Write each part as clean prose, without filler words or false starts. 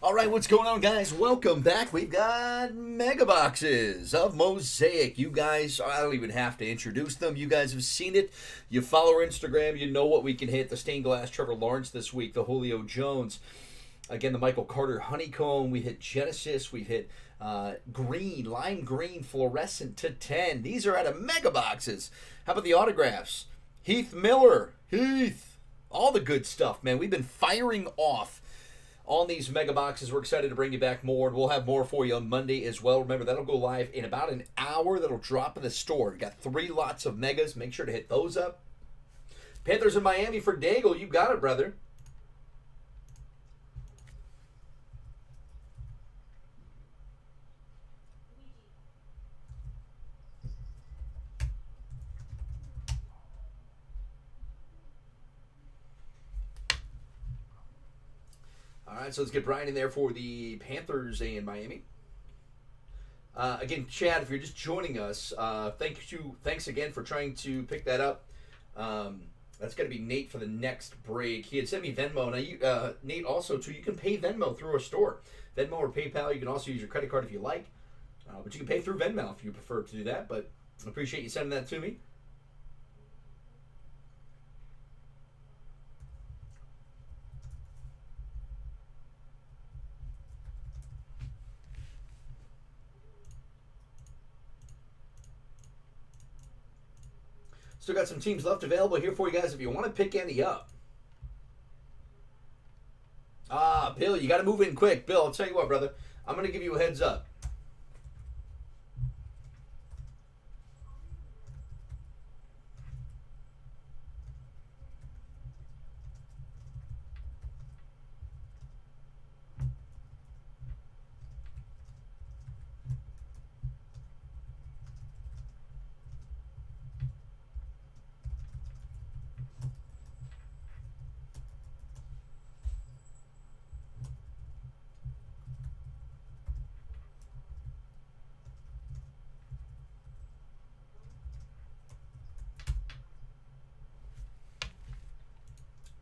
All right, what's going on, guys? Welcome back. We've got mega boxes of Mosaic. You guys, I don't even have to introduce them. You guys have seen it. You follow our Instagram. You know what we can hit. The stained glass Trevor Lawrence this week. The Julio Jones. Again, the Michael Carter Honeycomb. We hit Genesis. We've hit green, lime green, fluorescent to 10. These are out of mega boxes. How about the autographs? Heath Miller. Heath. All the good stuff, man. We've been firing off on these mega boxes. We're excited to bring you back more, and we'll have more for you on Monday as well. Remember, that'll go live in about an hour. That'll drop in the store. We've got 3 lots of megas. Make sure to hit those up. Panthers in Miami for Daigle. You got it, brother. All right, so let's get Brian in there for the Panthers and Miami. Again, Chad, if you're just joining us, thanks again for trying to pick that up. That's going to be Nate for the next break. He had sent me Venmo. Now, Nate, also, too, you can pay Venmo through our store. Venmo or PayPal. You can also use your credit card if you like. But you can pay through Venmo if you prefer to do that. But I appreciate you sending that to me. Still got some teams left available here for you guys if you want to pick any up. Bill, you got to move in quick. Bill, I'll tell you what, brother. I'm going to give you a heads up.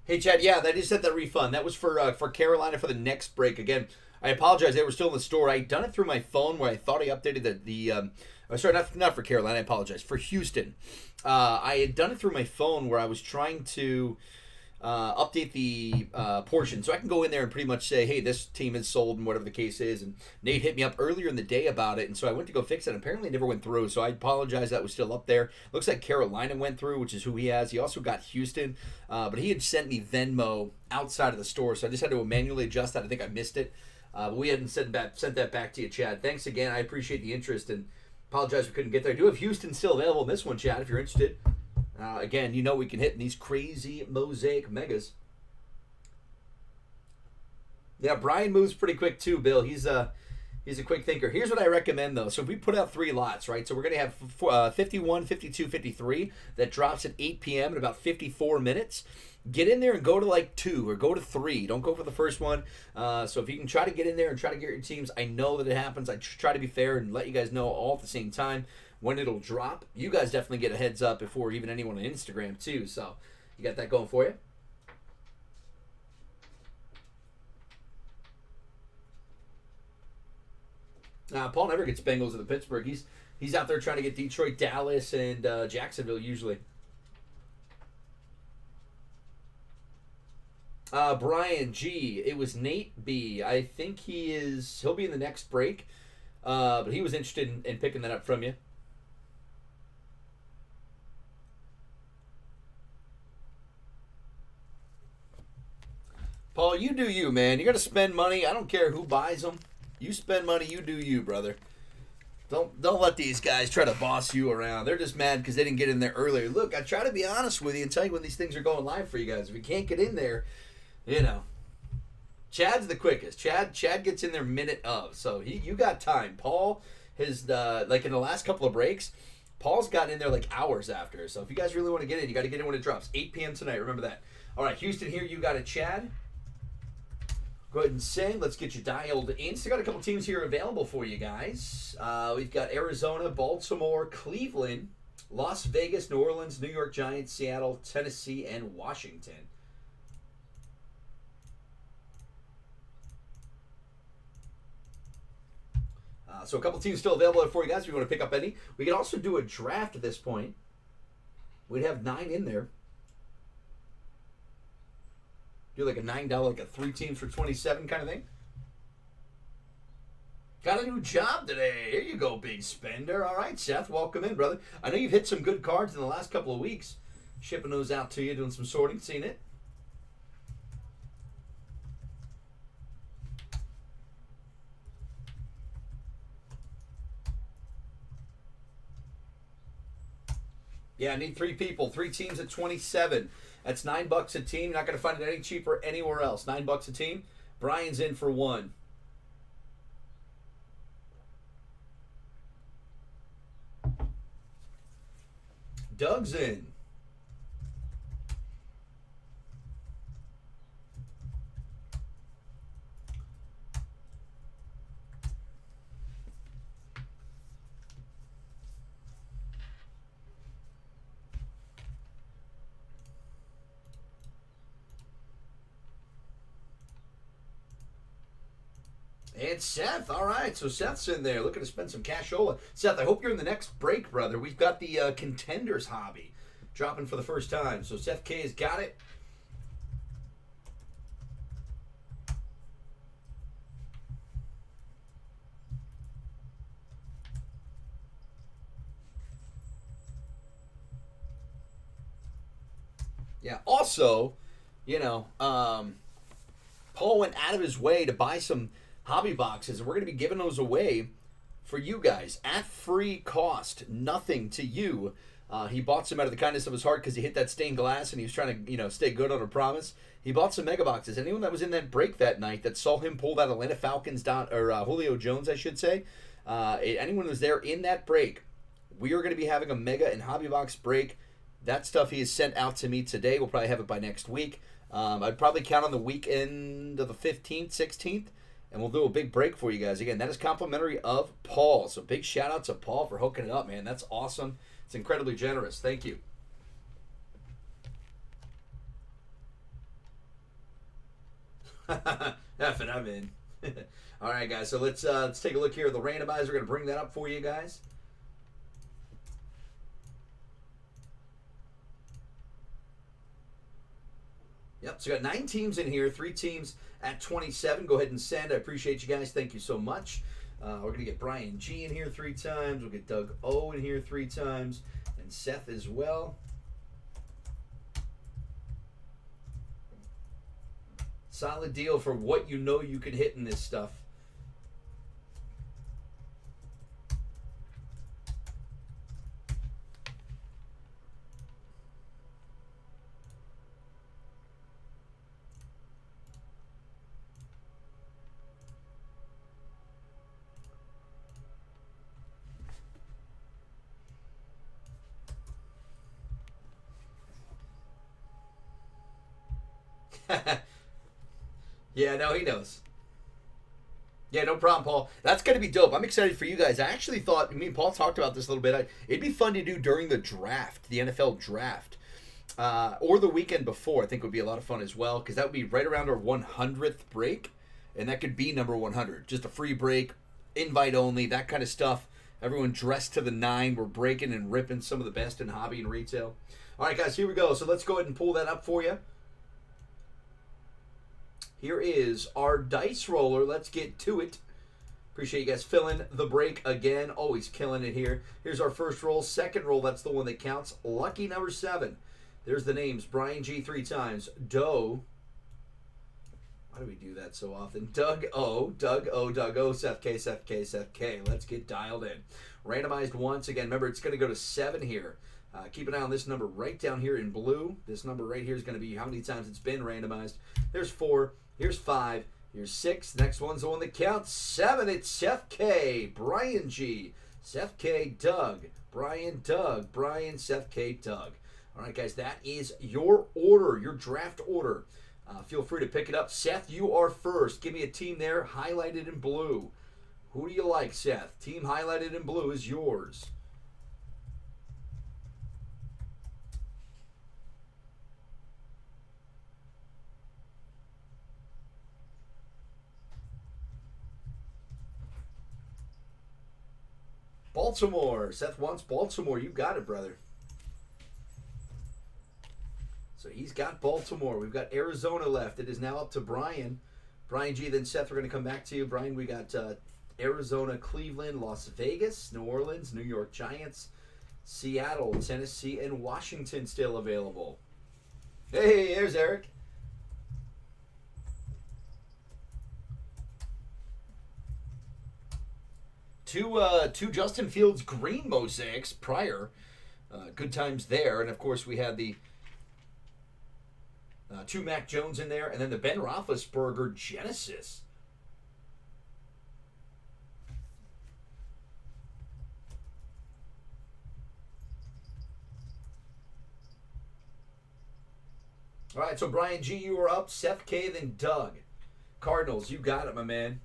Hey, Chad, yeah, they just sent that refund. That was for Carolina for the next break. Again, I apologize. They were still in the store. I had done it through my phone where I thought I updated sorry, not for Carolina. I apologize. For Houston. I had done it through my phone where I was trying to update the portion. So I can go in there and pretty much say, hey, this team is sold and whatever the case is. And Nate hit me up earlier in the day about it. And so I went to go fix it. Apparently it never went through. So I apologize. That was still up there. Looks like Carolina went through, which is who he has. He also got Houston. But he had sent me Venmo outside of the store. So I just had to manually adjust that. I think I missed it. But we hadn't sent that back to you, Chad. Thanks again. I appreciate the interest and apologize we couldn't get there. I do have Houston still available in this one, Chad, if you're interested. Again, you know we can hit in these crazy Mosaic megas. Yeah, Brian moves pretty quick too, Bill. He's a quick thinker. Here's what I recommend, though. So if we put out 3 lots, right? So we're going to have 51, 52, 53. That drops at 8 p.m. in about 54 minutes. Get in there and go to like 2 or go to 3. Don't go for the first one. So if you can try to get in there and try to get your teams, I know that it happens. I try to be fair and let you guys know all at the same time when it'll drop. You guys definitely get a heads up before even anyone on Instagram too. So you got that going for you. Paul never gets Bengals in the Pittsburgh. He's out there trying to get Detroit, Dallas, and Jacksonville usually. Brian G. It was Nate B. I think he'll be in the next break. But he was interested in picking that up from you. Paul, you do you, man. You got to spend money. I don't care who buys them. You spend money, you do you, brother. Don't let these guys try to boss you around. They're just mad because they didn't get in there earlier. Look, I try to be honest with you and tell you when these things are going live for you guys. If you can't get in there, Chad's the quickest. Chad gets in there minute of. So you got time. Paul has like in the last couple of breaks, Paul's gotten in there like hours after. So if you guys really want to get in, you got to get in when it drops. 8 p.m. tonight. Remember that. All right, Houston here. You got it, Chad. Go ahead and sing. Let's get you dialed in. Still got a couple teams here available for you guys. We've got Arizona, Baltimore, Cleveland, Las Vegas, New Orleans, New York Giants, Seattle, Tennessee, and Washington. So a couple teams still available for you guys if you want to pick up any. We could also do a draft at this point. We'd have 9 in there. Do like a $9, like a 3 teams for 27 kind of thing. Got a new job today. Here you go, big spender. All right, Seth, welcome in, brother. I know you've hit some good cards in the last couple of weeks. Shipping those out to you, doing some sorting, seen it. Yeah, I need 3 people. 3 teams at 27. That's $9 a team. You're not going to find it any cheaper anywhere else. $9 a team. Brian's in for 1. Doug's in. And Seth, all right, so Seth's in there looking to spend some cashola. Seth, I hope you're in the next break, brother. We've got the Contenders hobby dropping for the first time. So Seth K has got it. Yeah, also, you know, Paul went out of his way to buy some hobby boxes, and we're going to be giving those away for you guys at free cost, nothing to you. He bought some out of the kindness of his heart because he hit that stained glass and he was trying to, stay good on a promise. He bought some mega boxes. Anyone that was in that break that night that saw him pull that Atlanta Falcons down, or Julio Jones, I should say, anyone who was there in that break, we are going to be having a mega and hobby box break. That stuff he has sent out to me today. We'll probably have it by next week. I'd probably count on the weekend of the 15th, 16th, and we'll do a big break for you guys. Again, that is complimentary of Paul. So big shout out to Paul for hooking it up, man. That's awesome. It's incredibly generous. Thank you. F it, I'm in. All right, guys. So let's take a look here at the randomizer. We're going to bring that up for you guys. Yep, so we got 9 teams in here, 3 teams at 27. Go ahead and send. I appreciate you guys. Thank you so much. We're going to get Brian G in here 3 times. We'll get Doug O in here 3 times. And Seth as well. Solid deal for what you know you can hit in this stuff. Yeah, no, he knows. Yeah, no problem, Paul. That's going to be dope. I'm excited for you guys. I actually thought, me and Paul talked about this a little bit. It'd be fun to do during the draft, the NFL draft, or the weekend before. I think would be a lot of fun as well, because that would be right around our 100th break, and that could be number 100. Just a free break, invite only, that kind of stuff. Everyone dressed to the 9. We're breaking and ripping some of the best in hobby and retail. All right, guys, here we go. So let's go ahead and pull that up for you. Here is our dice roller. Let's get to it. Appreciate you guys filling the break again. Always killing it here. Here's our first roll. Second roll, that's the one that counts. Lucky number 7. There's the names. Brian G 3 times. Doe. Why do we do that so often? Doug O. Doug O. Doug O. Seth K. Seth K. Seth K. Let's get dialed in. Randomized once. Again, remember, it's going to go to 7 here. Keep an eye on this number right down here in blue. This number right here is going to be how many times it's been randomized. There's 4. Here's 5. Here's 6. Next one's the one that counts. 7. It's Seth K. Brian G. Seth K. Doug. Brian Doug. Brian Seth K. Doug. All right, guys, that is your order, your draft order. Feel free to pick it up. Seth, you are first. Give me a team there highlighted in blue. Who do you like, Seth? Team highlighted in blue is yours. Baltimore. Seth wants Baltimore. You got it, brother. So he's got Baltimore. We've got Arizona left. It is now up to Brian. Brian G, then Seth, we're going to come back to you. Brian, we got Arizona, Cleveland, Las Vegas, New Orleans, New York Giants, Seattle, Tennessee, and Washington still available. Hey, there's Eric. Two Justin Fields green mosaics prior. Good times there. And, of course, we had the two Mac Jones in there, and then the Ben Roethlisberger Genesis. All right, so Brian G, you are up. Seth K, then Doug. Cardinals, you got it, my man.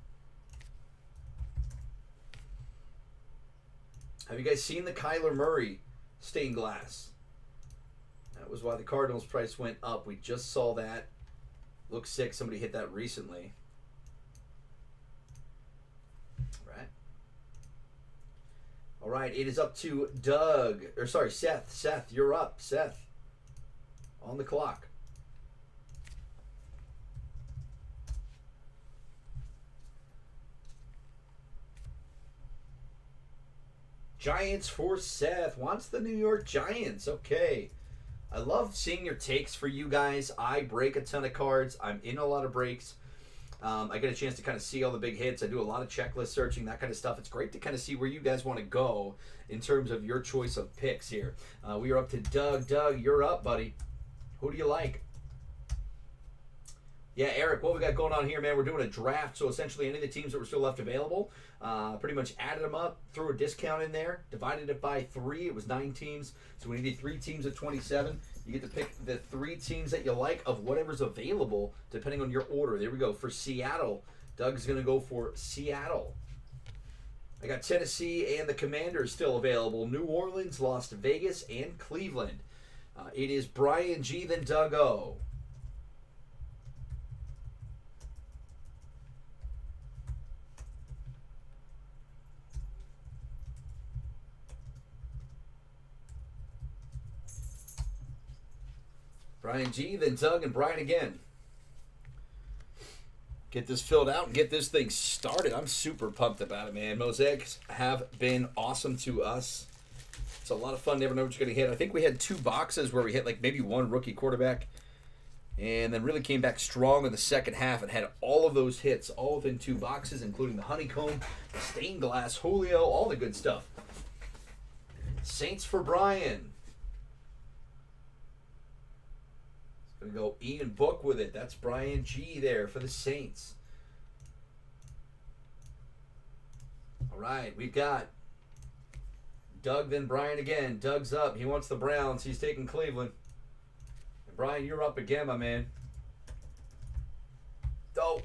Have you guys seen the Kyler Murray stained glass? That was why the Cardinals price went up. We just saw that. Looks sick. Somebody hit that recently. All right, it is up to Doug. Or sorry, Seth. Seth, you're up. Seth, on the clock. Giants for Seth. Wants the New York Giants. Okay. I love seeing your takes for you guys. I break a ton of cards. I'm in a lot of breaks. I get a chance to kind of see all the big hits. I do a lot of checklist searching, that kind of stuff. It's great to kind of see where you guys want to go in terms of your choice of picks here. We are up to Doug. Doug, you're up, buddy. Who do you like? Yeah, Eric, what we got going on here, man, we're doing a draft. So essentially any of the teams that were still left available, pretty much added them up, threw a discount in there, divided it by 3. It was 9 teams. So we needed 3 teams at 27. You get to pick the 3 teams that you like of whatever's available, depending on your order. There we go. For Seattle, Doug's going to go for Seattle. I got Tennessee and the Commanders still available. New Orleans, Las Vegas, and Cleveland. It is Brian G, then Doug O. Brian G, then Doug, and Brian again. Get this filled out and get this thing started. I'm super pumped about it, man. Mosaics have been awesome to us. It's a lot of fun. Never know what you're going to hit. I think we had 2 boxes where we hit like maybe 1 rookie quarterback and then really came back strong in the second half and had all of those hits all within 2 boxes, including the honeycomb, the stained glass, Julio, all the good stuff. Saints for Brian. Going to go Ian Book with it. That's Brian G there for the Saints. All right, we've got Doug, then Brian again. Doug's up. He wants the Browns. He's taking Cleveland. And Brian, you're up again, my man. Oh.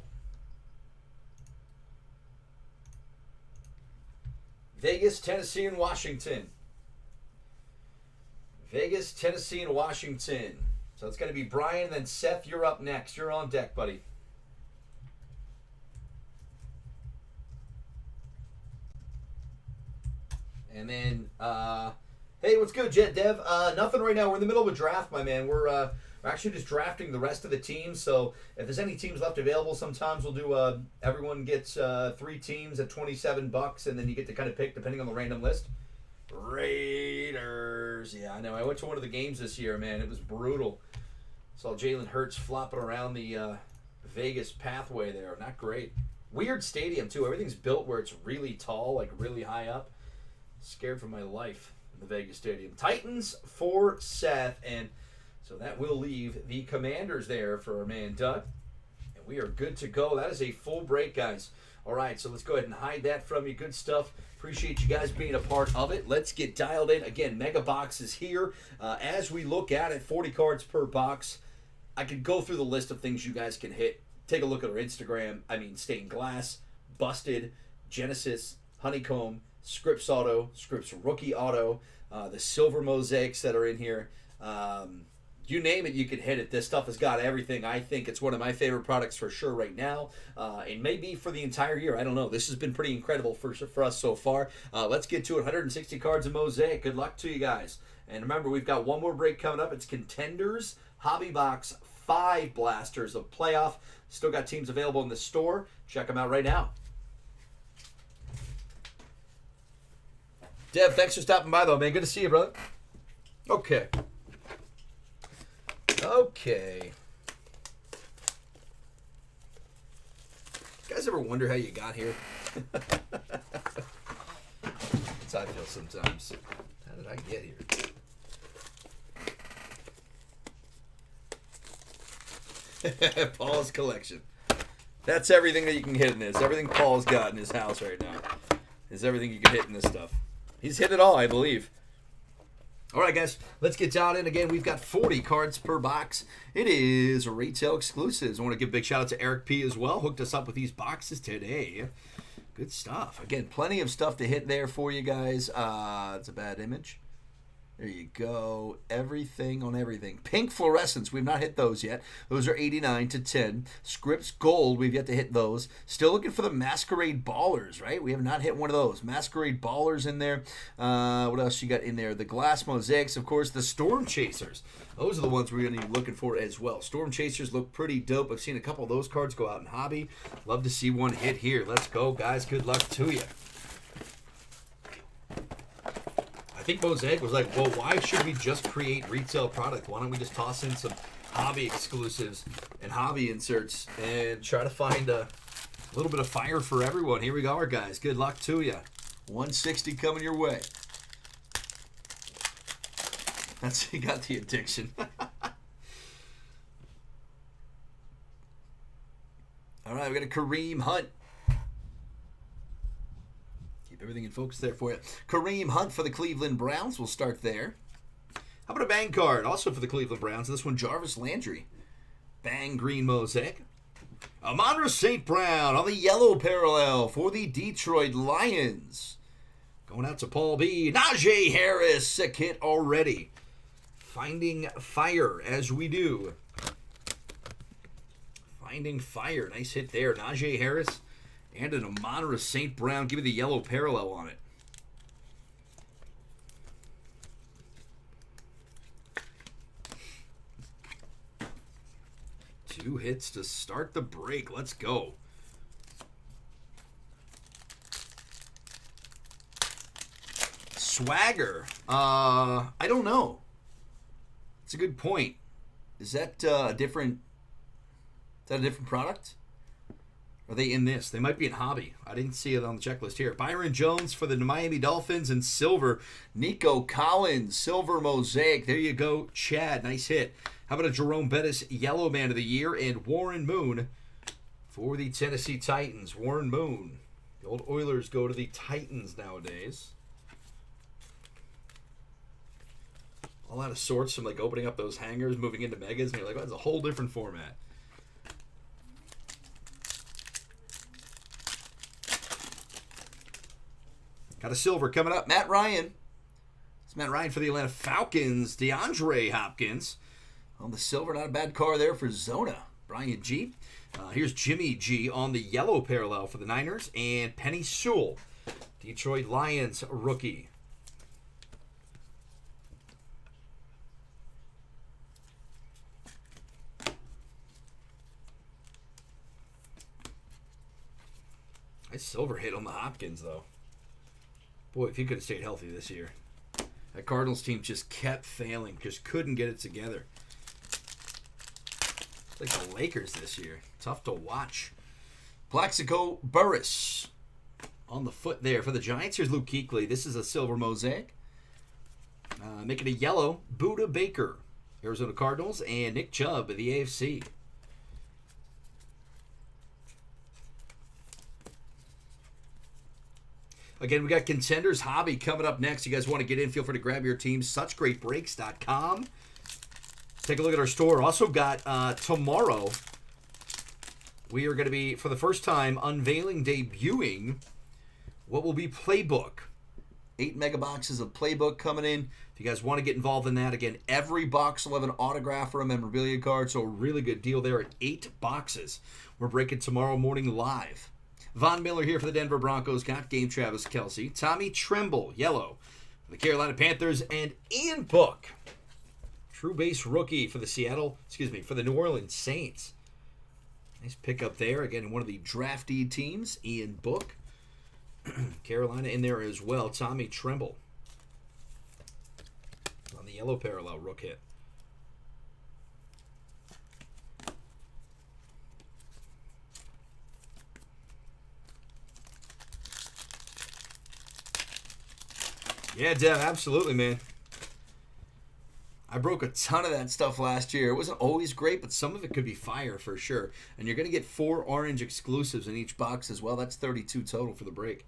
Vegas, Tennessee, and Washington. Vegas, Tennessee, and Washington. So it's going to be Brian, then Seth, you're up next. You're on deck, buddy. And then, hey, what's good, Jet Dev? Nothing right now. We're in the middle of a draft, my man. We're actually just drafting the rest of the teams. So if there's any teams left available, sometimes we'll do, everyone gets 3 teams at $27, and then you get to kind of pick depending on the random list. Raiders. Yeah, I know. I went to one of the games this year, man. It was brutal. Saw Jalen Hurts flopping around the Vegas pathway there. Not great. Weird stadium, too. Everything's built where it's really tall, like really high up. Scared for my life in the Vegas stadium. Titans for Seth. And so that will leave the Commanders there for our man Doug. And we are good to go. That is a full break, guys. All right, so let's go ahead and hide that from you. Good stuff. Appreciate you guys being a part of it. Let's get dialed in. Again, mega boxes here. As we look at it, 40 cards per box. I could go through the list of things you guys can hit. Take a look at our Instagram. I mean, stained glass, busted, Genesis, honeycomb, Scripps auto, Scripps rookie auto, the silver mosaics that are in here. You name it, you can hit it. This stuff has got everything. I think it's one of my favorite products for sure right now. And maybe for the entire year. I don't know. This has been pretty incredible for us so far. Let's get to it. 160 cards of Mosaic. Good luck to you guys. And remember, we've got one more break coming up. It's Contenders Hobby Box 5 Blasters of Playoff. Still got teams available in the store. Check them out right now. Dev, thanks for stopping by, though, man. Good to see you, brother. Okay. Okay. You guys ever wonder how you got here? That's how I feel sometimes. How did I get here? Paul's collection. That's everything that you can hit in this. Everything Paul's got in his house right now is everything you can hit in this stuff. He's hit it all, I believe. All right, guys, let's get down in. Again, we've got 40 cards per box. It is retail exclusives. I want to give a big shout out to Eric P. as well. Hooked us up with these boxes today. Good stuff. Again, plenty of stuff to hit there for you guys. It's a bad image. There you go. Everything on everything. Pink fluorescents. We've not hit those yet. Those are 89 to 10. Scripts Gold. We've yet to hit those. Still looking for the Masquerade Ballers, right? We have not hit one of those. Masquerade Ballers in there. What else you got in there? The Glass Mosaics, of course. The Storm Chasers. Those are the ones we're going to be looking for as well. Storm Chasers look pretty dope. I've seen a couple of those cards go out in hobby. Love to see one hit here. Let's go, guys. Good luck to you. I think Mosaic was like, well, why should we just create retail product? Why don't we just toss in some hobby exclusives and hobby inserts and try to find a little bit of fire for everyone? Here we go, guys. Good luck to you. 160 coming your way. That's, you got the addiction. All right, we got a Kareem Hunt. Everything in focus there for you. Kareem Hunt for the Cleveland Browns. We'll start there. How about a bang card? Also for the Cleveland Browns. This one, Jarvis Landry. Bang green Mosaic. Amon-Ra St. Brown on the yellow parallel for the Detroit Lions. Going out to Paul B. Najee Harris. Sick hit already. Finding fire as we do. Finding fire. Nice hit there. Najee Harris. And an Amon-Ra St. Brown. Give me the yellow parallel on it. Two hits to start the break. Let's go. Swagger. I don't know. It's a good point. Is that a different product? Are they in this? They might be in hobby. I didn't see it on the checklist here. Byron Jones for the Miami Dolphins in silver. Nico Collins, silver Mosaic. There you go, Chad. Nice hit. How about a Jerome Bettis Yellow Man of the Year and Warren Moon for the Tennessee Titans. Warren Moon. The old Oilers go to the Titans nowadays. All out of sorts from like opening up those hangers, moving into megas, and you're like, oh, that's a whole different format. Got a silver coming up. Matt Ryan. It's Matt Ryan for the Atlanta Falcons. DeAndre Hopkins. On the silver, not a bad car there for Zona. Brian G. Here's Jimmy G on the yellow parallel for the Niners. And Penny Sewell. Detroit Lions rookie. Nice silver hit on the Hopkins, though. Boy, if he could have stayed healthy this year. That Cardinals team just kept failing. Just couldn't get it together. It's like the Lakers this year. Tough to watch. Plaxico Burris on the foot there for the Giants. Here's Luke Kuechly. This is a silver Mosaic. Making a yellow, Buda Baker. Arizona Cardinals. And Nick Chubb of the AFC. Again, we got Contenders Hobby coming up next. You guys want to get in, feel free to grab your team. SuchGreatBreaks.com. Take a look at our store. Also got tomorrow, we are going to be, for the first time, unveiling, debuting what will be Playbook. 8 mega boxes of playbook coming in. If you guys want to get involved in that, again, every box will have an autograph or a memorabilia card, so a really good deal there at 8 boxes. We're breaking tomorrow morning live. Von Miller here for the Denver Broncos. Got Game Travis Kelce. Tommy Tremble, yellow, for the Carolina Panthers. And Ian Book, true base rookie for the New Orleans Saints. Nice pickup there. Again, one of the draftee teams, Ian Book. Carolina in there as well. Tommy Tremble on the yellow parallel rook hit. Yeah, Dev, absolutely, man. I broke a ton of that stuff last year. It wasn't always great, but some of it could be fire for sure. And you're going to get 4 orange exclusives in each box as well. That's 32 total for the break.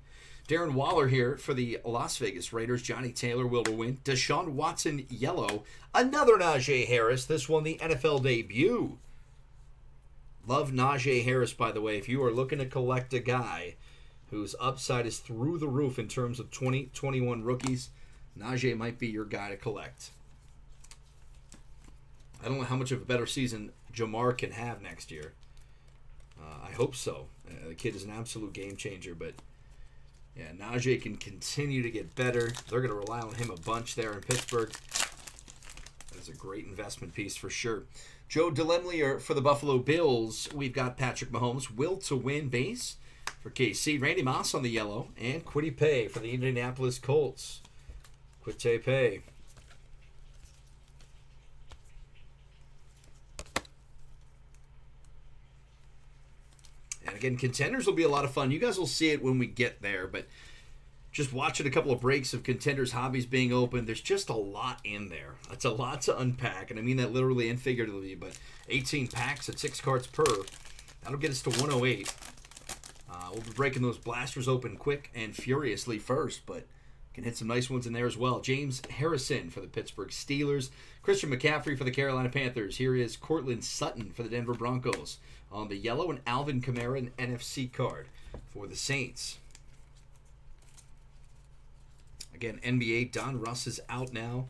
Darren Waller here for the Las Vegas Raiders. Johnny Taylor will to win. Deshaun Watson, yellow. Another Najee Harris. This one, the NFL debut. Love Najee Harris, by the way. If you are looking to collect a guy whose upside is through the roof in terms of 2021 rookies, Najee might be your guy to collect. I don't know how much of a better season Jamar can have next year. I hope so. The kid is an absolute game changer, but yeah, Najee can continue to get better. They're going to rely on him a bunch there in Pittsburgh. That's a great investment piece for sure. Joe DeLemlier for the Buffalo Bills. We've got Patrick Mahomes, will to win base for KC. Randy Moss on the yellow, and Kwity Paye for the Indianapolis Colts. Kwity Paye. And again, contenders will be a lot of fun. You guys will see it when we get there, but just watching a couple of breaks of contenders' hobbies being open, there's just a lot in there. It's a lot to unpack, and I mean that literally and figuratively, but 18 packs at 6 cards per. That'll get us to 108. We'll be breaking those blasters open quick and furiously first, but can hit some nice ones in there as well. James Harrison for the Pittsburgh Steelers. Christian McCaffrey for the Carolina Panthers. Here is Cortland Sutton for the Denver Broncos on the yellow, and Alvin Kamara, an NFC card for the Saints. Again, NBA, Don Russ is out now.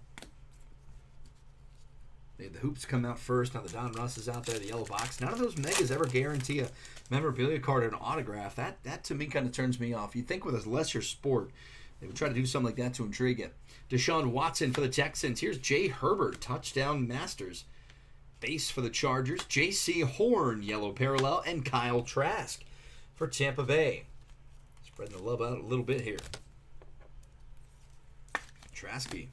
They had the hoops come out first. Now the Don Russ is out there, the yellow box. None of those megas ever guarantee a memorabilia card or an autograph. That to me kind of turns me off. You'd think with a lesser sport, they would try to do something like that to intrigue it. Deshaun Watson for the Texans. Here's Jay Herbert, touchdown masters. Base for the Chargers. J.C. Horn, yellow parallel, and Kyle Trask for Tampa Bay. Spreading the love out a little bit here. Trasky.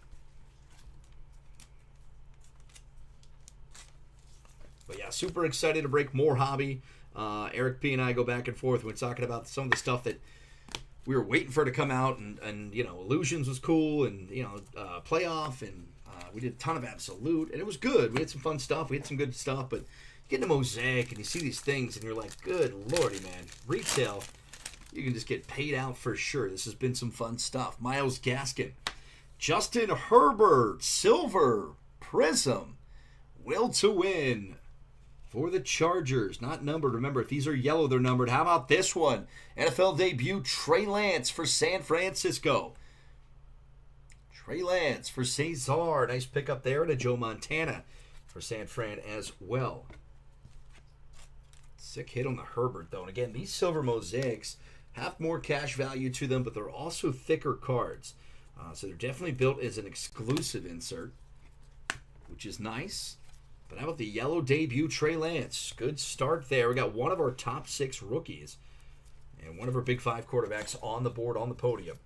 But yeah, super excited to break more hobby. Eric P. and I go back and forth when we're talking about some of the stuff that we were waiting for to come out, and you know, Illusions was cool, and you know, Playoff, and we did a ton of Absolute, and it was good. We had some fun stuff. We had some good stuff, but you get into Mosaic and you see these things, and you're like, good lordy, man. Retail, you can just get paid out for sure. This has been some fun stuff. Myles Gaskin. Justin Herbert, silver, prism, will to win for the Chargers. Not numbered. Remember, if these are yellow, they're numbered. How about this one? NFL debut, Trey Lance for San Francisco. Trey Lance for Cesar. Nice pickup there. And a Joe Montana for San Fran as well. Sick hit on the Herbert, though. And again, these silver mosaics have more cash value to them, but they're also thicker cards. So they're definitely built as an exclusive insert, which is nice. But how about the yellow debut, Trey Lance? Good start there. We got one of our top 6 rookies and one of our big 5 quarterbacks on the board, on the podium.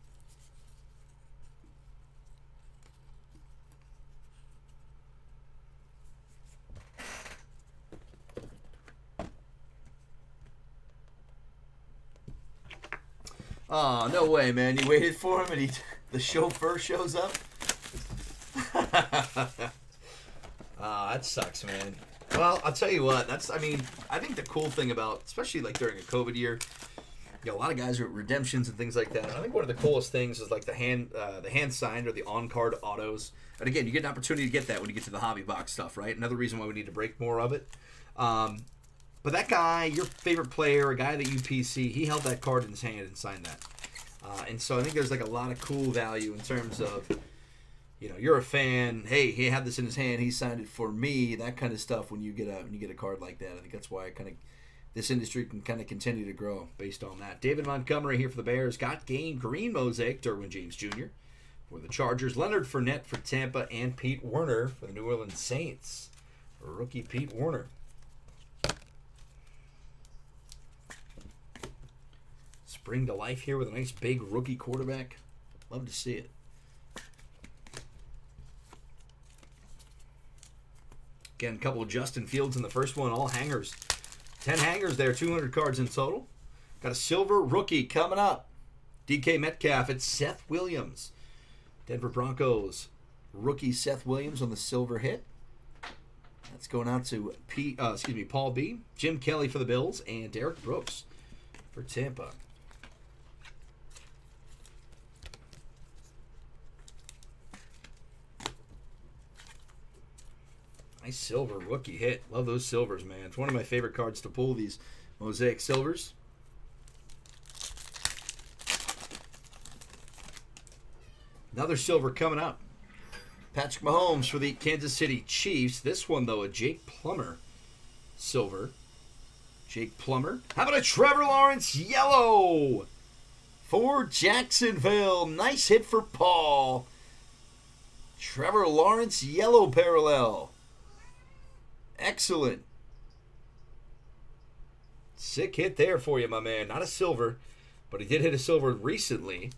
Oh, no way, man. You waited for him and the chauffeur shows up? That sucks, man. Well, I'll tell you what. I think the cool thing about, especially like during a COVID year, you know, a lot of guys are at redemptions and things like that. I think one of the coolest things is like the hand signed or the on-card autos. And again, you get an opportunity to get that when you get to the hobby box stuff, right? Another reason why we need to break more of it. But that guy, your favorite player, a guy that you PC, he held that card in his hand and signed that. And so I think there's like a lot of cool value in terms of, you're a fan. Hey, he had this in his hand. He signed it for me. That kind of stuff. When you get a card like that, I think that's why this industry can kind of continue to grow based on that. David Montgomery here for the Bears. Got game green mosaic. Derwin James Jr. for the Chargers. Leonard Fournette for Tampa, and Pete Werner for the New Orleans Saints. Rookie Pete Werner. Spring to life here with a nice big rookie quarterback. Love to see it. Again, a couple of Justin Fields in the first one, all hangers. 10 hangers there, 200 cards in total. Got a silver rookie coming up. DK Metcalf, it's Seth Williams. Denver Broncos rookie Seth Williams on the silver hit. That's going out to Paul B. Jim Kelly for the Bills, and Derek Brooks for Tampa. Nice silver rookie hit. Love those silvers, man. It's one of my favorite cards to pull, these Mosaic silvers. Another silver coming up. Patrick Mahomes for the Kansas City Chiefs. This one, though, a Jake Plummer silver. Jake Plummer. How about a Trevor Lawrence yellow for Jacksonville? Nice hit for Paul. Trevor Lawrence yellow parallel. Excellent. Sick hit there for you, my man. Not a silver, but he did hit a silver recently,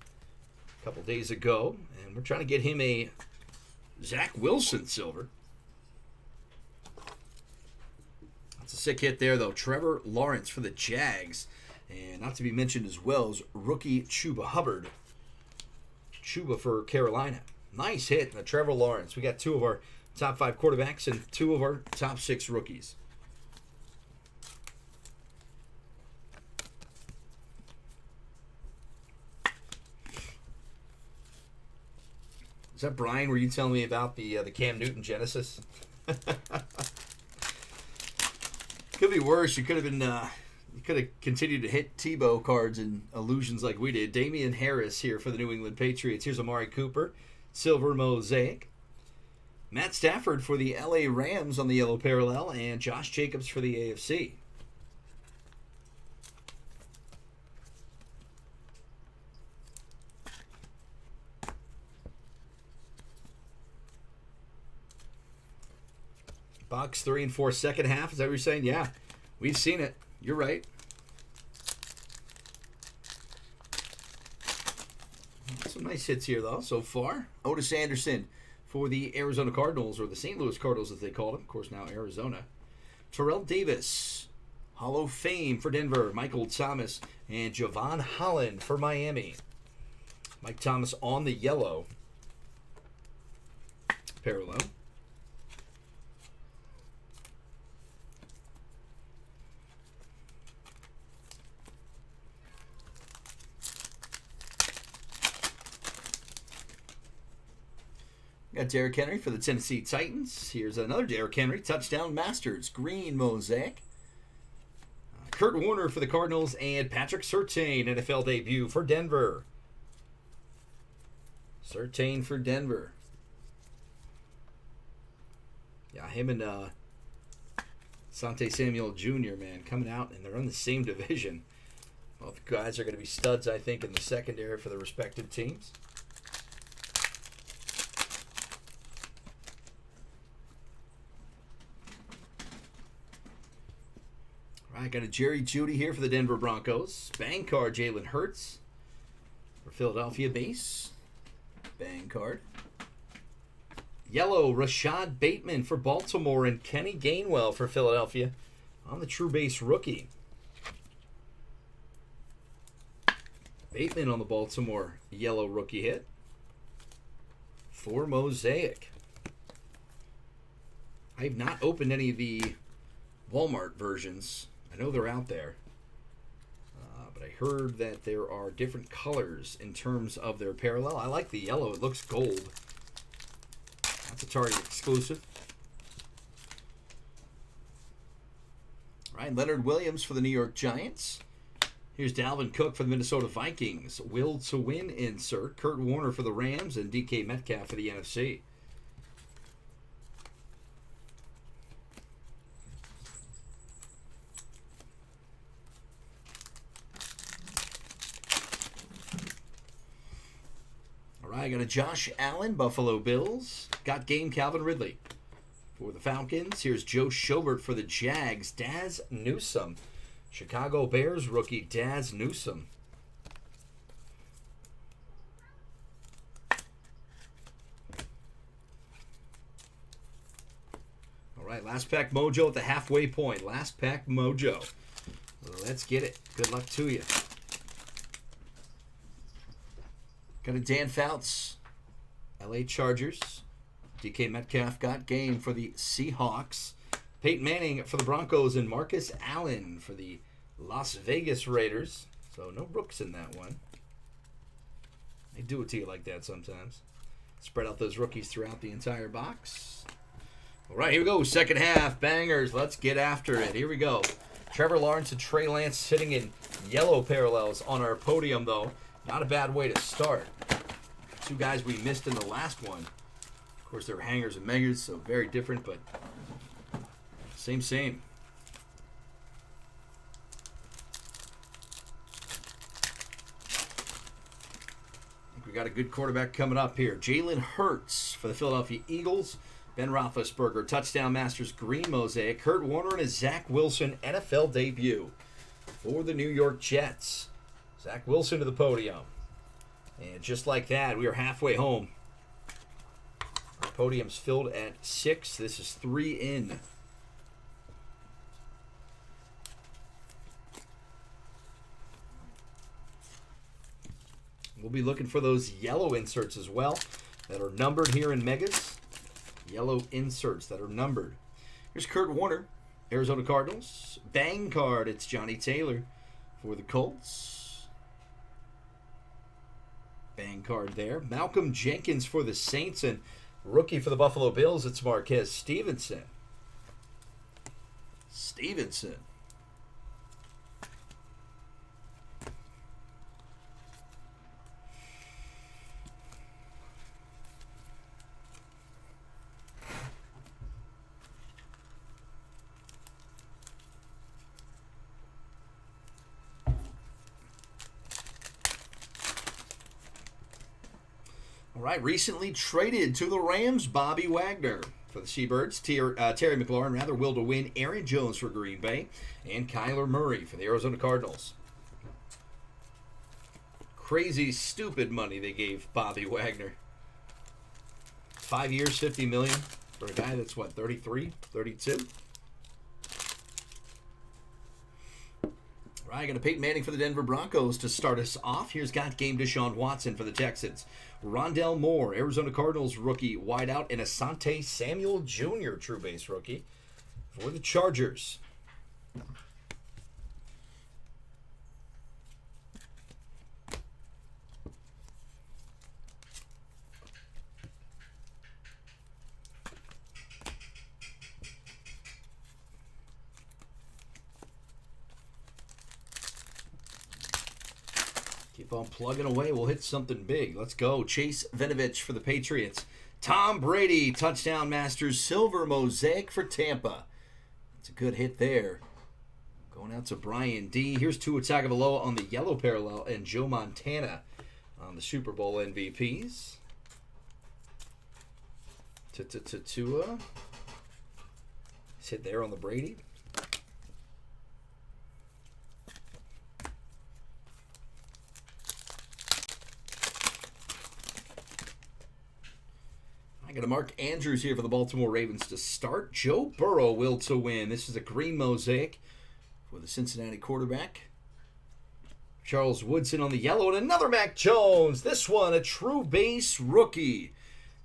a couple days ago. And we're trying to get him a Zach Wilson silver. That's a sick hit there, though. Trevor Lawrence for the Jags. And not to be mentioned as well as rookie Chuba Hubbard. Chuba for Carolina. Nice hit, Trevor Lawrence. We got two of our top 5 quarterbacks and 2 of our top 6 rookies. Is that Brian? Were you telling me about the Cam Newton Genesis? Could be worse. You could have been. You could have continued to hit Tebow cards and illusions like we did. Damian Harris here for the New England Patriots. Here's Amari Cooper, silver mosaic. Matt Stafford for the LA Rams on the yellow parallel, and Josh Jacobs for the AFC. Box 3 and 4 second half. Is that what you're saying? Yeah, we've seen it. You're right. Some nice hits here, though, so far. Otis Anderson for the Arizona Cardinals, or the St. Louis Cardinals as they call them. Of course, now Arizona. Terrell Davis, Hall of Fame for Denver. Michael Thomas and Javon Holland for Miami. Mike Thomas on the yellow parallel. Got Derrick Henry for the Tennessee Titans. Here's another Derrick Henry. Touchdown Masters. Green mosaic. Kurt Warner for the Cardinals. And Patrick Surtain, NFL debut for Denver. Surtain for Denver. Yeah, him and Sante Samuel Jr., man, coming out, and they're in the same division. Both guys are going to be studs, I think, in the secondary for the respective teams. I got a Jerry Jeudy here for the Denver Broncos. Bang card, Jalen Hurts for Philadelphia base. Bang card. Yellow, Rashad Bateman for Baltimore, and Kenny Gainwell for Philadelphia on the true base rookie. Bateman on the Baltimore yellow rookie hit for Mosaic. I have not opened any of the Walmart versions. I know they're out there, but I heard that there are different colors in terms of their parallel. I like the yellow. It looks gold. That's a Target exclusive. All right, Leonard Williams for the New York Giants. Here's Dalvin Cook for the Minnesota Vikings. Will to win insert. Kurt Warner for the Rams and DK Metcalf for the NFC. All right, I got a Josh Allen, Buffalo Bills. Got game Calvin Ridley. For the Falcons, here's Joe Schobert for the Jags. Daz Newsome. Chicago Bears rookie Daz Newsome. All right, last pack mojo at the halfway point. Last pack mojo. Let's get it. Good luck to you. Got a Dan Fouts, LA Chargers. DK Metcalf got game for the Seahawks. Peyton Manning for the Broncos and Marcus Allen for the Las Vegas Raiders. So no Brooks in that one. They do it to you like that sometimes. Spread out those rookies throughout the entire box. All right, here we go. Second half. Bangers. Let's get after it. Here we go. Trevor Lawrence and Trey Lance sitting in yellow parallels on our podium, though. Not a bad way to start. Two guys we missed in the last one. Of course, they're hangers and megas, so very different, but same. I think we got a good quarterback coming up here. Jalen Hurts for the Philadelphia Eagles. Ben Roethlisberger, Touchdown Masters Green Mosaic. Kurt Warner and his Zach Wilson NFL debut for the New York Jets. Zach Wilson to the podium. And just like that, we are halfway home. Our podium's filled at 6. This is 3 in. We'll be looking for those yellow inserts as well that are numbered here in Megas. Yellow inserts that are numbered. Here's Kurt Warner, Arizona Cardinals. Bang card, it's Johnny Taylor for the Colts. Bang card there. Malcolm Jenkins for the Saints, and rookie for the Buffalo Bills, it's Marquez Stevenson. All right, recently traded to the Rams, Bobby Wagner for the Seabirds. Terry McLaurin, will to win. Aaron Jones for Green Bay. And Kyler Murray for the Arizona Cardinals. Crazy, stupid money they gave Bobby Wagner. 5 years, $50 million for a guy that's, what, 33, 32? All right, got a Peyton Manning for the Denver Broncos to start us off. Here's got game Deshaun Watson for the Texans. Rondell Moore, Arizona Cardinals rookie wideout, and Asante Samuel Jr., true base rookie for the Chargers. Keep on plugging away. We'll hit something big. Let's go. Chase Vinovich for the Patriots. Tom Brady, Touchdown Masters Silver Mosaic for Tampa. That's a good hit there. Going out to Brian D. Here's Tua Tagovailoa on the yellow parallel and Joe Montana on the Super Bowl MVPs. Tua. He's hit there on the Brady. I got a Mark Andrews here for the Baltimore Ravens to start. Joe Burrow will to win. This is a green mosaic for the Cincinnati quarterback. Charles Woodson on the yellow, and another Mac Jones. This one, a true base rookie.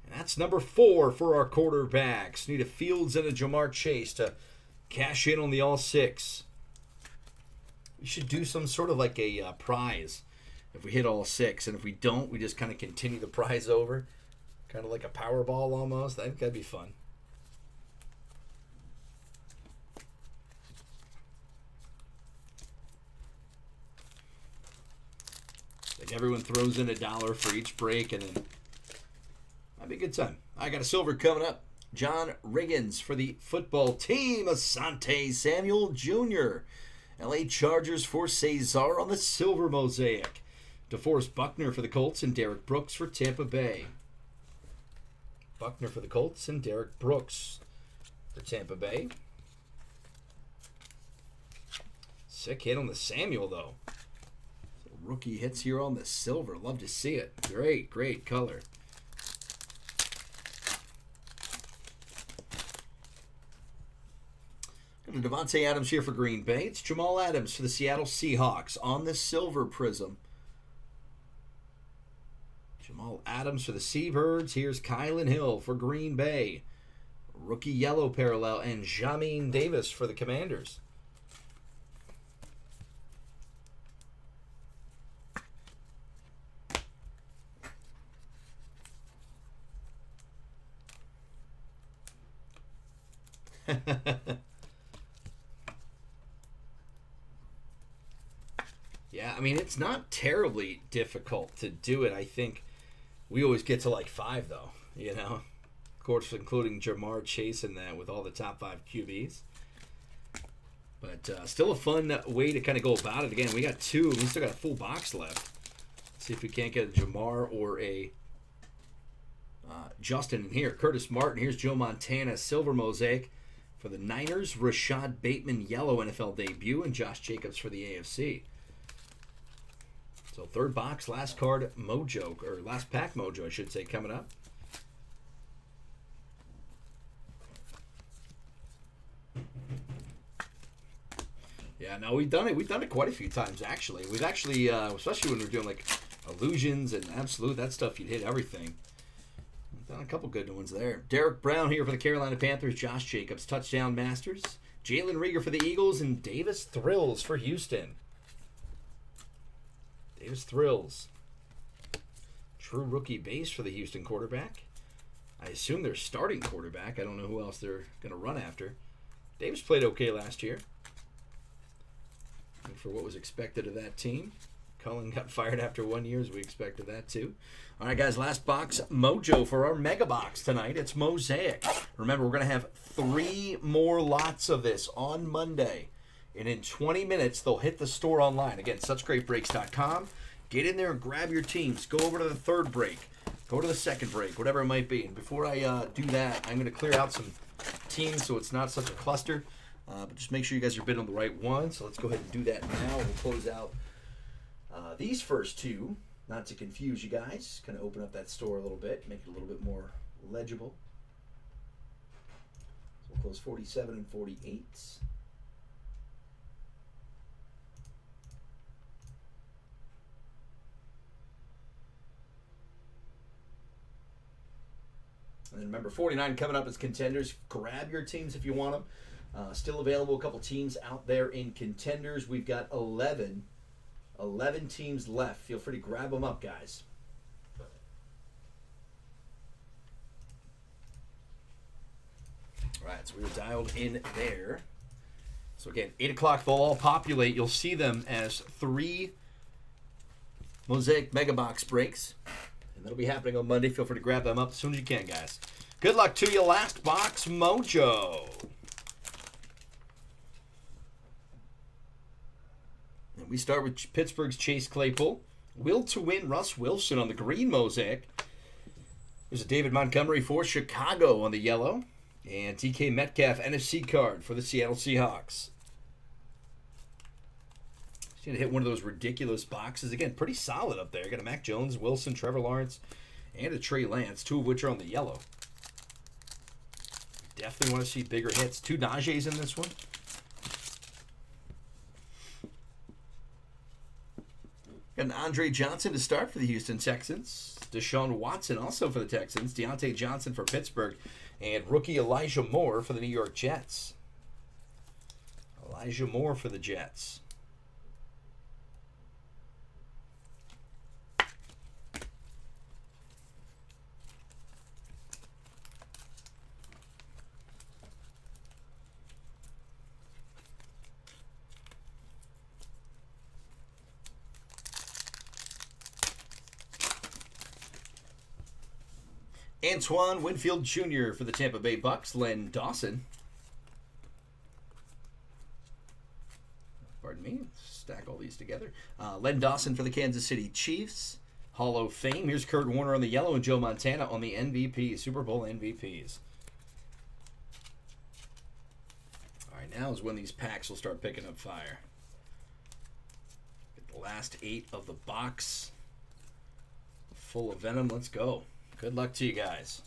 And that's number 4 for our quarterbacks. Need a Fields and a Jamar Chase to cash in on the all 6. We should do some sort of like a prize if we hit all 6. And if we don't, we just kind of continue the prize over. Kind of like a Powerball almost. I think that'd be fun. Everyone throws in $1 for each break, and then that'd be a good time. I got a silver coming up. John Riggins for the football team. Asante Samuel Jr. LA Chargers for Cesar on the silver mosaic. DeForest Buckner for the Colts and Derek Brooks for Tampa Bay. Buckner for the Colts and Derek Brooks for Tampa Bay. Sick hit on the Samuel, though. Rookie hits here on the silver. Love to see it. Great, great color. Got a Devontae Adams here for Green Bay. It's Jamal Adams for the Seattle Seahawks on the silver prism. Jamal Adams for the Seabirds. Here's Kylan Hill for Green Bay. Rookie yellow parallel. And Jamin Davis for the Commanders. Yeah, I mean, it's not terribly difficult to do it. I think we always get to like 5, though, you know. Of course, including Jamar Chase in that with all the top 5 QBs. But still a fun way to kind of go about it. Again, we got 2. We still got a full box left. See if we can't get a Jamar or a Justin in here. Curtis Martin. Here's Joe Montana, silver mosaic for the Niners. Rashad Bateman, yellow NFL debut. And Josh Jacobs for the AFC. So third box, last card mojo, or last pack mojo, I should say, coming up. Yeah, no, we've done it. We've done it quite a few times, actually. We've actually, especially when we're doing like illusions and absolute, that stuff, you'd hit everything. We've done a couple good ones there. Derek Brown here for the Carolina Panthers. Josh Jacobs, touchdown masters. Jalen Reagor for the Eagles, and Davis Thrills for Houston. Davis Thrills. True rookie base for the Houston quarterback. I assume they're starting quarterback. I don't know who else they're going to run after. Davis played okay last year. And for what was expected of that team. Cullen got fired after 1 year, as we expected that too. All right, guys, last box mojo for our mega box tonight. It's Mosaic. Remember, we're going to have 3 more lots of this on Monday. And in 20 minutes, they'll hit the store online. Again, suchgreatbreaks.com. Get in there and grab your teams. Go over to the third break. Go to the second break, whatever it might be. And before I do that, I'm going to clear out some teams so it's not such a cluster. But just make sure you guys are bidding on the right one. So let's go ahead and do that now. We'll close out these first 2, not to confuse you guys. Kind of open up that store a little bit, make it a little bit more legible. So we'll close 47 and 48. And then remember, 49 coming up as contenders. Grab your teams if you want them. Still available, a couple teams out there in contenders. We've got 11 teams left. Feel free to grab them up, guys. All right, so we were dialed in there. So again, 8 o'clock, they'll all populate. You'll see them as 3 Mosaic Mega Box breaks. And that'll be happening on Monday. Feel free to grab them up as soon as you can, guys. Good luck to you. Last box mojo. And we start with Pittsburgh's Chase Claypool. Will to win Russ Wilson on the green mosaic. There's a David Montgomery for Chicago on the yellow. And DK Metcalf NFC card for the Seattle Seahawks. He's going to hit one of those ridiculous boxes. Again, pretty solid up there. Got a Mac Jones, Wilson, Trevor Lawrence, and a Trey Lance, 2 of which are on the yellow. Definitely want to see bigger hits. 2 Najees in this one. Got an Andre Johnson to start for the Houston Texans. Deshaun Watson also for the Texans. Deontay Johnson for Pittsburgh. And rookie Elijah Moore for the New York Jets. Elijah Moore for the Jets. Antoine Winfield Jr. for the Tampa Bay Bucks. Len Dawson. Pardon me. Stack all these together. Len Dawson for the Kansas City Chiefs. Hall of Fame. Here's Kurt Warner on the yellow and Joe Montana on the MVP. Super Bowl MVPs. All right, now is when these packs will start picking up fire. Get the last 8 of the box. Full of venom. Let's go. Good luck to you guys.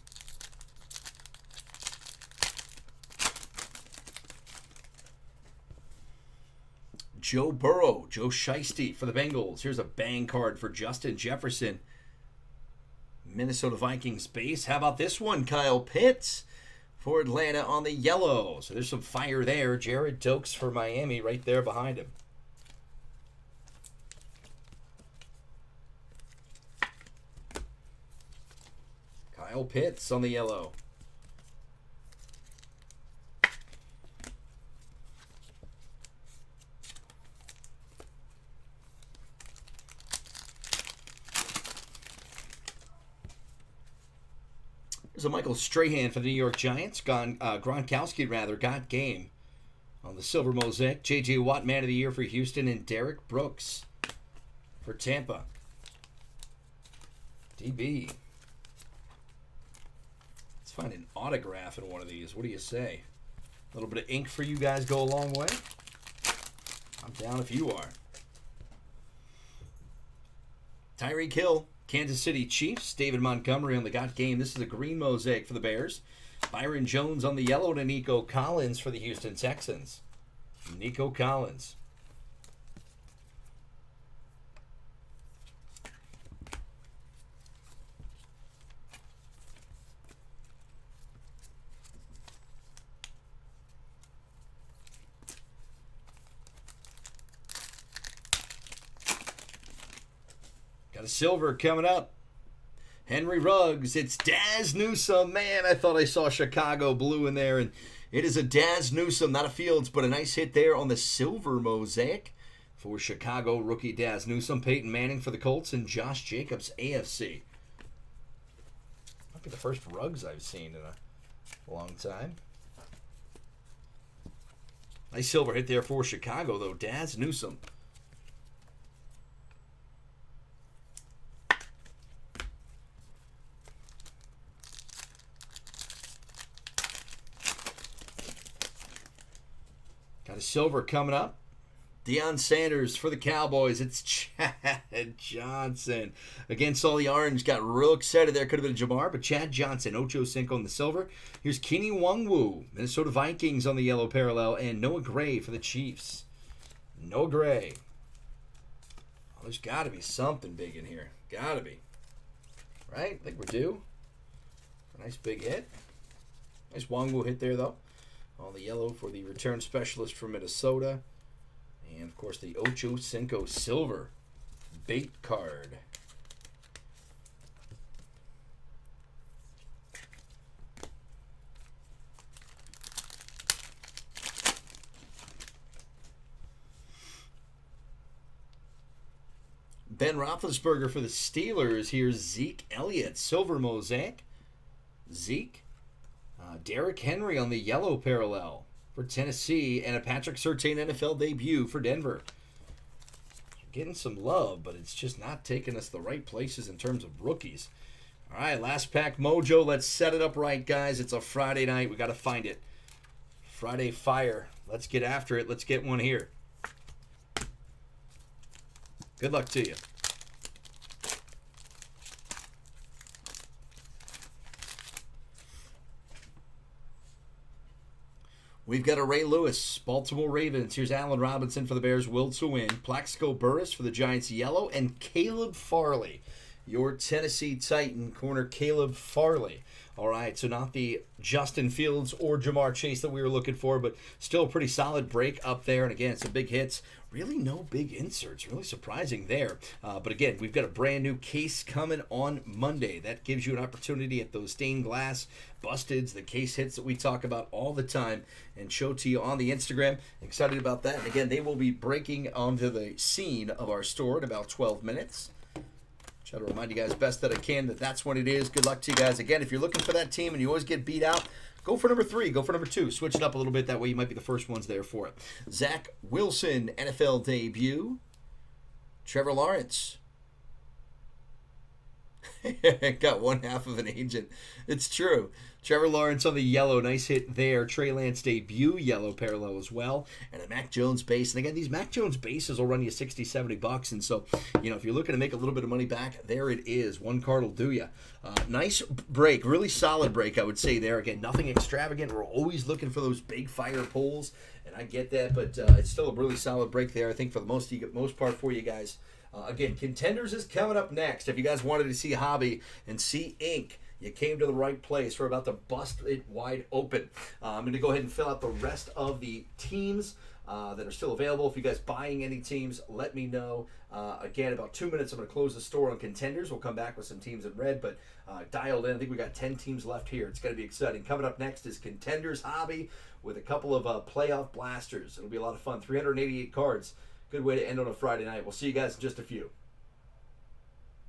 Joe Burrow, Joe Shiesty for the Bengals. Here's a bang card for Justin Jefferson. Minnesota Vikings base. How about this one? Kyle Pitts for Atlanta on the yellow. So there's some fire there. Jared Dokes for Miami right there behind him. Kyle Pitts on the yellow. There's a Michael Strahan for the New York Giants. Gronkowski, got game on the silver mosaic. J.J. Watt, Man of the Year for Houston, and Derek Brooks for Tampa. DB. Let's find an autograph in one of these. What do you say? A little bit of ink for you guys go a long way. I'm down if you are. Tyreek Hill, Kansas City Chiefs. David Montgomery on the got game. This is a green mosaic for the Bears. Byron Jones on the yellow to Nico Collins for the Houston Texans. Nico Collins. Got a silver coming up. Henry Ruggs. It's Daz Newsome. Man, I thought I saw Chicago blue in there, and it is a Daz Newsome, not a Fields, but a nice hit there on the silver mosaic for Chicago rookie Daz Newsome. Peyton Manning for the Colts, and Josh Jacobs, AFC. Might be the first Ruggs I've seen in a long time. Nice silver hit there for Chicago, though. Daz Newsome. Got a silver coming up. Deion Sanders for the Cowboys. It's Chad Johnson. Against all the orange. Got real excited there. Could have been Jamar, but Chad Johnson. Ocho Cinco on the silver. Here's Kenny Nwangwu. Minnesota Vikings on the yellow parallel. And Noah Gray for the Chiefs. Noah Gray. Oh, there's got to be something big in here. Got to be. Right? I think we're due. A nice big hit. Nice Nwangwu hit there, though. On the yellow for the return specialist from Minnesota. And, of course, the Ocho Cinco silver bait card. Ben Roethlisberger for the Steelers. Here's Zeke Elliott, silver mosaic. Zeke. Derrick Henry on the yellow parallel for Tennessee, and a Patrick Surtain NFL debut for Denver. Getting some love, but it's just not taking us the right places in terms of rookies. All right, last pack mojo. Let's set it up right, guys. It's a Friday night. We got to find it. Friday fire. Let's get after it. Let's get one here. Good luck to you. We've got a Ray Lewis, Baltimore Ravens. Here's Allen Robinson for the Bears, will to win. Plaxico Burress for the Giants, yellow. And Caleb Farley, your Tennessee Titan corner, Caleb Farley. All right, so not the Justin Fields or Jamar Chase that we were looking for, but still a pretty solid break up there. And again, some big hits. Really no big inserts. Really surprising there. But again, we've got a brand new case coming on Monday. That gives you an opportunity at those stained glass busteds, the case hits that we talk about all the time and show to you on the Instagram. Excited about that. And again, they will be breaking onto the scene of our store in about 12 minutes. Try to remind you guys best that I can that that's what it is. Good luck to you guys. Again, if you're looking for that team and you always get beat out, go for number 3. Go for number 2. Switch it up a little bit. That way you might be the first ones there for it. Zach Wilson, NFL debut. Trevor Lawrence. Got one half of an agent. It's true. Trevor Lawrence on the yellow. Nice hit there. Trey Lance debut. Yellow parallel as well. And a Mac Jones base. And again, these Mac Jones bases will run you $60, $70. And so, if you're looking to make a little bit of money back, there it is. One card will do you. Nice break. Really solid break, I would say there. Again, nothing extravagant. We're always looking for those big fire pulls. And I get that. But it's still a really solid break there, I think, for the most part for you guys. Again, Contenders is coming up next. If you guys wanted to see Hobby and see ink, you came to the right place. We're about to bust it wide open. I'm going to go ahead and fill out the rest of the teams that are still available. If you guys buying any teams, let me know. Again, about 2 minutes, I'm going to close the store on Contenders. We'll come back with some teams in red, but dialed in. I think we got 10 teams left here. It's going to be exciting. Coming up next is Contenders Hobby with a couple of playoff blasters. It'll be a lot of fun. 388 cards. Good way to end on a Friday night. We'll see you guys in just a few.